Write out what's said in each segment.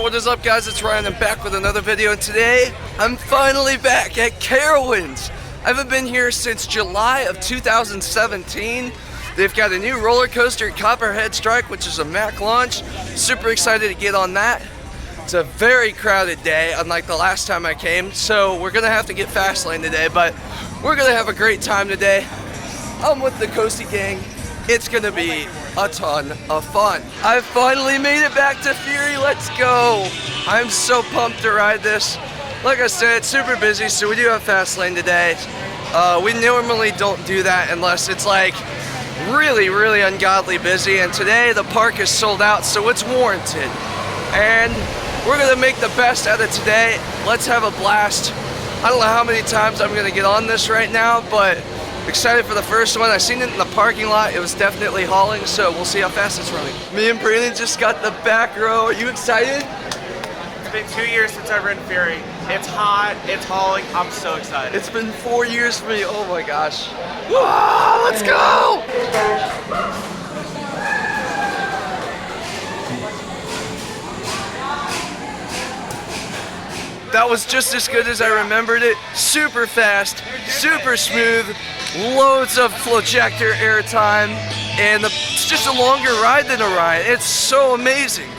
what is up, guys? It's Ryan. I'm back with another video, and today I'm finally back at Carowinds. I haven't been here since July of 2017. They've got a new roller coaster, Copperhead Strike, which is a Mac launch. Super excited to get on that. It's a very crowded day, unlike the last time I came, so we're gonna have to get fast lane today, but we're gonna have a great time today. I'm with the Coasty gang. It's gonna be a ton of fun. I finally made it back to Fury. Let's go. I'm so pumped to ride this. Like I said, it's super busy, so we do have fast lane today. We normally don't do that unless it's like really ungodly busy, and today the park is sold out, so it's warranted. And we're gonna make the best out of today. Let's have a blast. I don't know how many times I'm gonna get on this right now, but excited for the first one. I seen it in the parking lot. It was definitely hauling, so we'll see how fast it's running. Me and Brandon just got the back row. Are you excited? It's been 2 years since I've ridden Fury. It's hot, it's hauling, I'm so excited. It's been 4 years for me. Oh my gosh. Whoa, let's go! That was just as good as I remembered it. Super fast, super smooth, loads of flojector airtime, and it's just a longer ride than a ride. It's so amazing.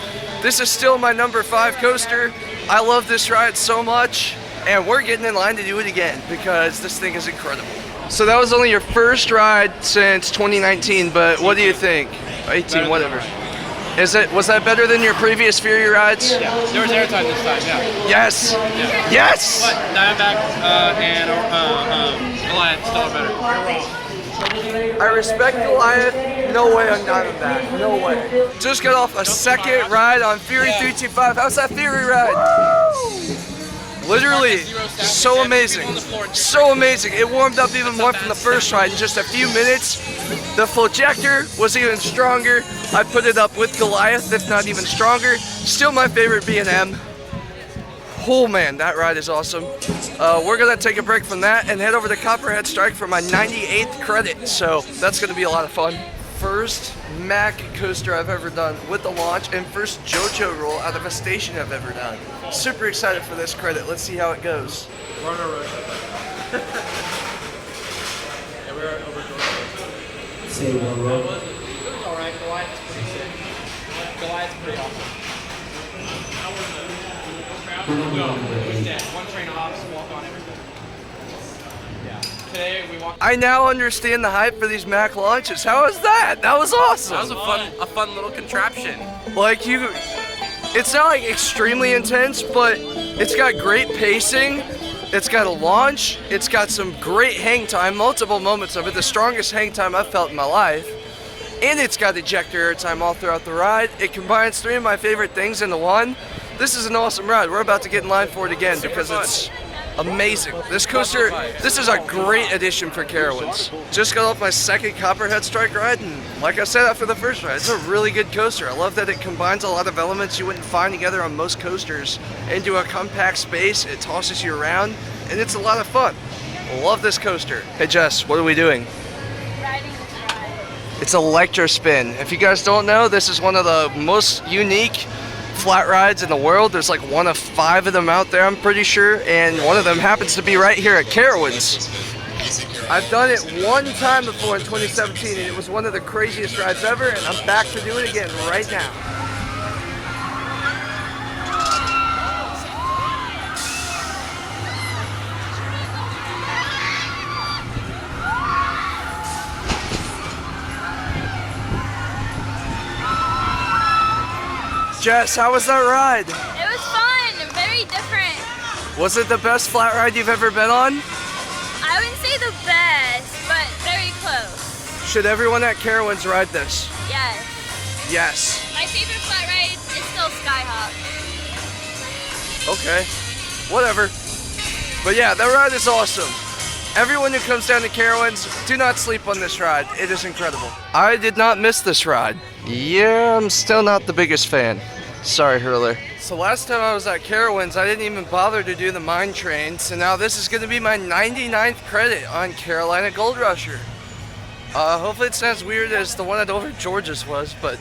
This is still my number 5 coaster. I love this ride so much, and we're getting in line to do it again because this thing is incredible. So that was only your first ride since 2019, but what do you think? 18, whatever. Was that better than your previous Fury rides? Yeah, there was airtime this time, yeah. Yes! Yeah. Yes! But Diamondback and Goliath still are better. You're wrong. I respect Goliath. No way on Diamondback. No way. Just got off a second ride on Fury 325. How's that Fury ride? Literally, so amazing. So amazing. It warmed up even more from the first ride in just a few minutes. The flojector was even stronger. I put it up with Goliath, if not even stronger. Still my favorite B&M. Oh man, that ride is awesome. We're gonna take a break from that and head over to Copperhead Strike for my 98th credit. So that's gonna be a lot of fun. First Mac coaster I've ever done with the launch, and first JoJo roll out of a station I've ever done. Super excited for this credit. Let's see how it goes. Say one roll. Alright, Goliath's pretty sick. Goliath's pretty awesome. One train of hops, walk on everything. Yeah. Today we walked. I now understand the hype for these Mac launches. How was that? That was awesome. That was a fun little contraption. Like it's not like extremely intense, but it's got great pacing. It's got a launch. It's got some great hang time, multiple moments of it, the strongest hang time I've felt in my life. And it's got ejector airtime all throughout the ride. It combines 3 of my favorite things into one. This is an awesome ride. We're about to get in line for it again because it's amazing. This coaster, this is a great addition for Carowinds. Just got off my second Copperhead Strike ride, and like I said after the first ride, it's a really good coaster. I love that it combines a lot of elements you wouldn't find together on most coasters into a compact space. It tosses you around, and it's a lot of fun. Love this coaster. Hey Jess, what are we doing? Riding this ride. It's Electrospin. If you guys don't know, this is one of the most unique flat rides in the world. There's like 1 of 5 of them out there, I'm pretty sure, and one of them happens to be right here at Carowinds. I've done it 1 time before in 2017, and it was one of the craziest rides ever, and I'm back to do it again right now. Jess, how was that ride? It was fun, very different. Was it the best flat ride you've ever been on? I wouldn't say the best, but very close. Should everyone at Carowinds ride this? Yes. Yes. My favorite flat ride is still Skyhawk. Okay, whatever. But yeah, that ride is awesome. Everyone who comes down to Carowinds, do not sleep on this ride. It is incredible. I did not miss this ride. Yeah, I'm still not the biggest fan. Sorry, Hurler. So last time I was at Carowinds, I didn't even bother to do the mine train. So now this is going to be my 99th credit on Carolina Gold Rusher. Hopefully it's not as weird as the one at Over George's was, but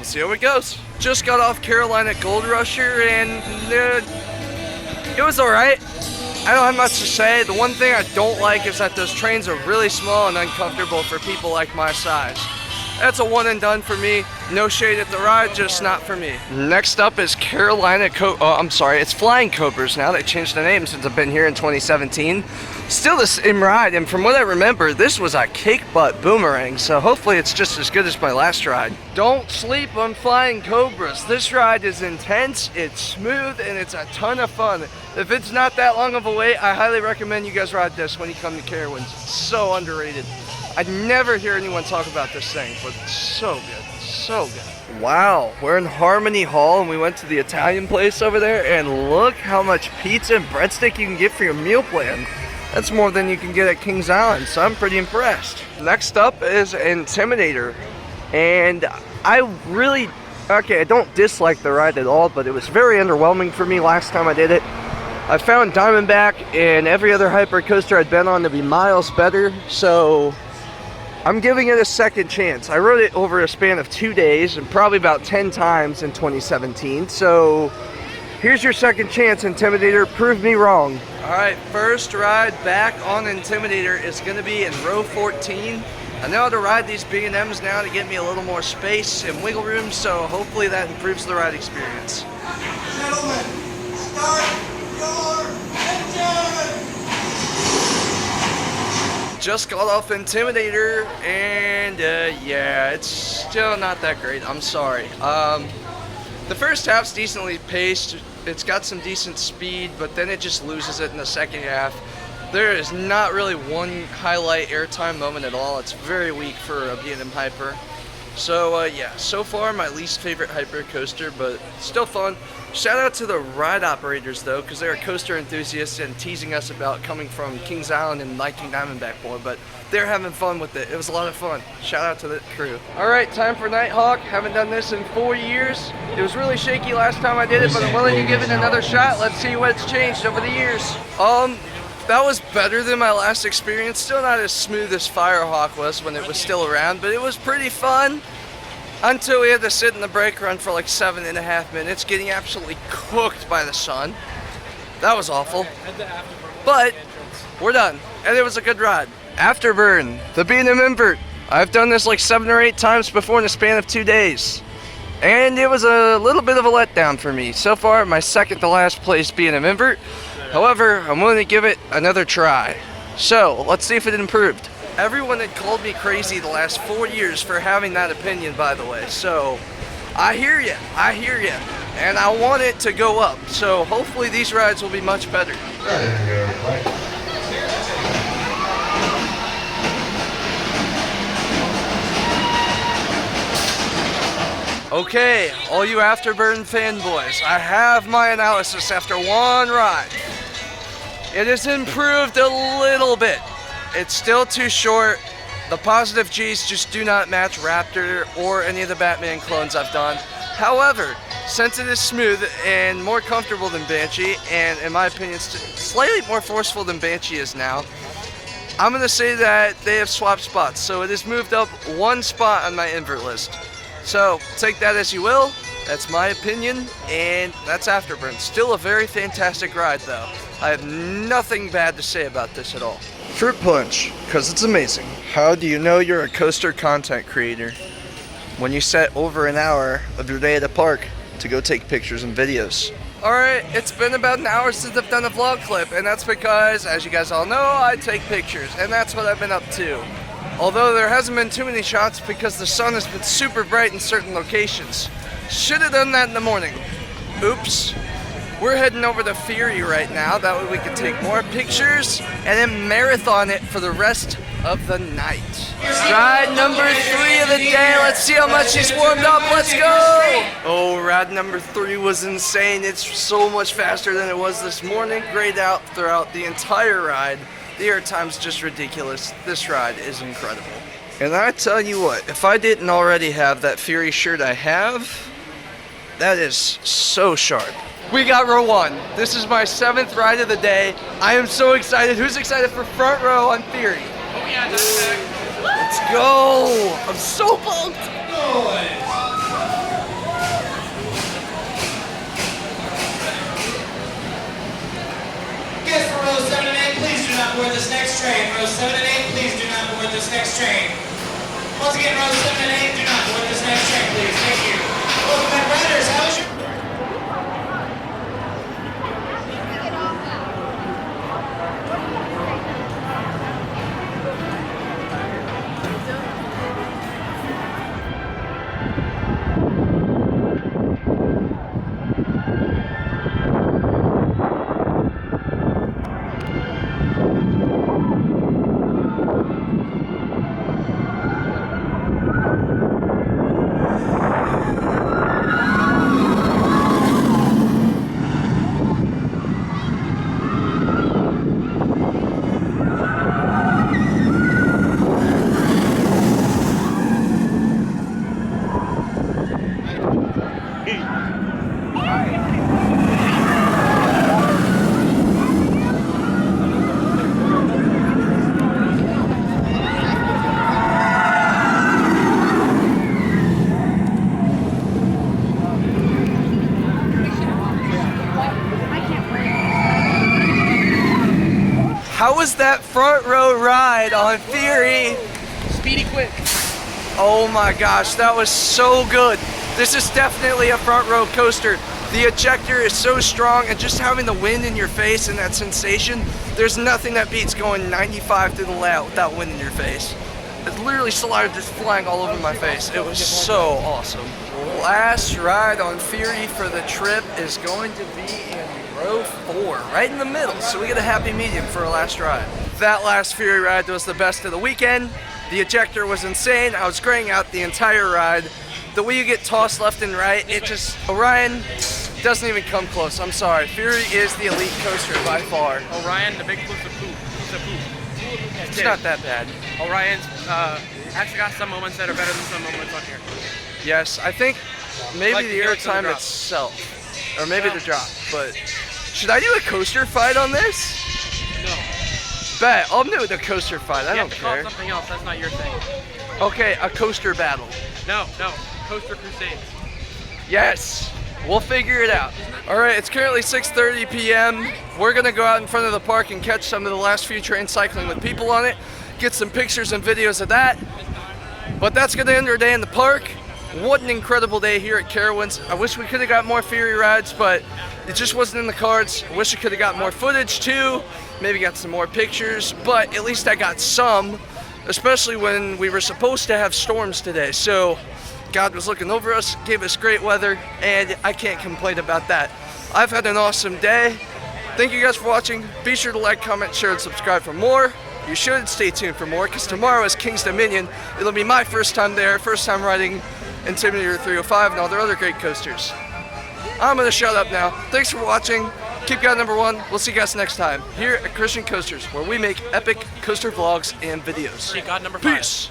we'll see how it goes. Just got off Carolina Gold Rusher, and it was alright. I don't have much to say. The one thing I don't like is that those trains are really small and uncomfortable for people like my size. That's a one and done for me. No shade at the ride, just not for me. Next up is it's Flying Cobras now. They changed the name since I've been here in 2017. Still the same ride, and from what I remember, this was a kick butt boomerang, so hopefully it's just as good as my last ride. Don't sleep on Flying Cobras. This ride is intense, it's smooth, and it's a ton of fun. If it's not that long of a wait, I highly recommend you guys ride this when you come to Carowinds. It's so underrated. I never hear anyone talk about this thing, but it's so good, so good. Wow, we're in Harmony Hall, and we went to the Italian place over there, and look how much pizza and breadstick you can get for your meal plan. That's more than you can get at Kings Island, so I'm pretty impressed. Next up is Intimidator, and I don't dislike the ride at all, but it was very underwhelming for me last time I did it. I found Diamondback and every other hyper coaster I'd been on to be miles better, so I'm giving it a second chance. I rode it over a span of 2 days and probably about 10 times in 2017, so here's your second chance, Intimidator. Prove me wrong. Alright, first ride back on Intimidator is going to be in row 14. I know how to ride these B&Ms now to get me a little more space and wiggle room, so hopefully that improves the ride experience. Gentlemen, start your engine! Just got off Intimidator, and yeah, it's still not that great. I'm sorry. The first half's decently paced. It's got some decent speed, but then it just loses it in the second half. There is not really one highlight airtime moment at all. It's very weak for a B&M Hyper. So yeah, so far my least favorite hyper coaster, but still fun. Shout out to the ride operators though, because they're coaster enthusiasts and teasing us about coming from Kings Island and liking Diamondback more, but they're having fun with it. It was a lot of fun. Shout out to the crew. Alright, time for Nighthawk. Haven't done this in 4 years. It was really shaky last time I did it, but I'm willing to give it another shot. Let's see what's changed over the years. That was better than my last experience. Still not as smooth as Firehawk was when it was still around, but it was pretty fun. Until we had to sit in the brake run for like 7.5 minutes, getting absolutely cooked by the sun. That was awful. But we're done, and it was a good ride. Afterburn, the B&M invert. I've done this like 7 or 8 times before in a span of 2 days. And it was a little bit of a letdown for me. So far, my second to last place B&M invert. However, I'm willing to give it another try. So, let's see if it improved. Everyone had called me crazy the last 4 years for having that opinion, by the way. So, I hear you, and I want it to go up. So, hopefully these rides will be much better. Okay, all you Afterburn fanboys, I have my analysis after one ride. It has improved a little bit. It's still too short. The positive G's just do not match Raptor or any of the Batman clones I've done. However, since it is smooth and more comfortable than Banshee, and in my opinion, slightly more forceful than Banshee is now, I'm going to say that they have swapped spots. So it has moved up 1 spot on my invert list. So take that as you will. That's my opinion, and that's Afterburn. Still a very fantastic ride, though. I have nothing bad to say about this at all. Fruit Punch, because it's amazing. How do you know you're a coaster content creator? When you set over an hour of your day at a park to go take pictures and videos. Alright, it's been about an hour since I've done a vlog clip, and that's because, as you guys all know, I take pictures, and that's what I've been up to. Although there hasn't been too many shots because the sun has been super bright in certain locations. Should have done that in the morning. Oops. We're heading over to Fury right now, that way we can take more pictures and then marathon it for the rest of the night. Ride number 3 of the day, let's see how much he's warmed up, let's go! Oh, ride number 3 was insane. It's so much faster than it was this morning. Grayed out throughout the entire ride. The airtime's just ridiculous. This ride is incredible. And I tell you what, if I didn't already have that Fury shirt I have, that is so sharp. We got row 1. This is my 7th ride of the day. I am so excited. Who's excited for front row on Fury? Oh yeah, that's back. Let's go! I'm so pumped! train. Rows 7 and 8, please do not board this next train. Once again, rows 7 and 8, do not board this next train, please. Thank you. Welcome back, riders. How was your... How was that front row ride on Fury? Speedy quick. Oh my gosh, that was so good. This is definitely a front row coaster. The ejector is so strong, and just having the wind in your face and that sensation, there's nothing that beats going 95 through the layout without wind in your face. It literally started just flying all over my face. It was so awesome. Last ride on Fury for the trip is going to be in row 4, right in the middle, so we get a happy medium for our last ride. That last Fury ride was the best of the weekend. The ejector was insane. I was graying out the entire ride. The way you get tossed left and right, it just, Orion doesn't even come close. I'm sorry. Fury is the elite coaster by far. Orion, the big piece of poop. It's not that bad. Orion's actually got some moments that are better than some moments on here. Yes, I think maybe Like the the air to the airtime drop. itself, or maybe the drop, but should I do a coaster fight on this? No. Bet, I'll do the coaster fight, I You don't have to call it care. something else. That's not your thing. Okay, a coaster battle. No. Coaster Crusades. Yes, we'll figure it out. All right, it's currently 6:30 p.m. We're gonna go out in front of the park and catch some of the last few trains cycling with people on it, get some pictures and videos of that. But that's gonna end our day in the park. What an incredible day here at Carowinds. I wish we could have got more Fury rides, but it just wasn't in the cards. I wish I could have got more footage too, maybe got some more pictures, but at least I got some, especially when we were supposed to have storms today. So God was looking over us, gave us great weather, and I can't complain about that. I've had an awesome day. Thank you guys for watching. Be sure to like, comment, share, and subscribe for more. You should stay tuned for more, because tomorrow is King's Dominion. It'll be my first time there, first time riding Intimidator 305 and all their other great coasters. I'm gonna shut up now. Thanks for watching. Keep God number one. We'll see you guys next time here at Christian Coasters, where we make epic coaster vloggs and videos. See God number 5. Peace.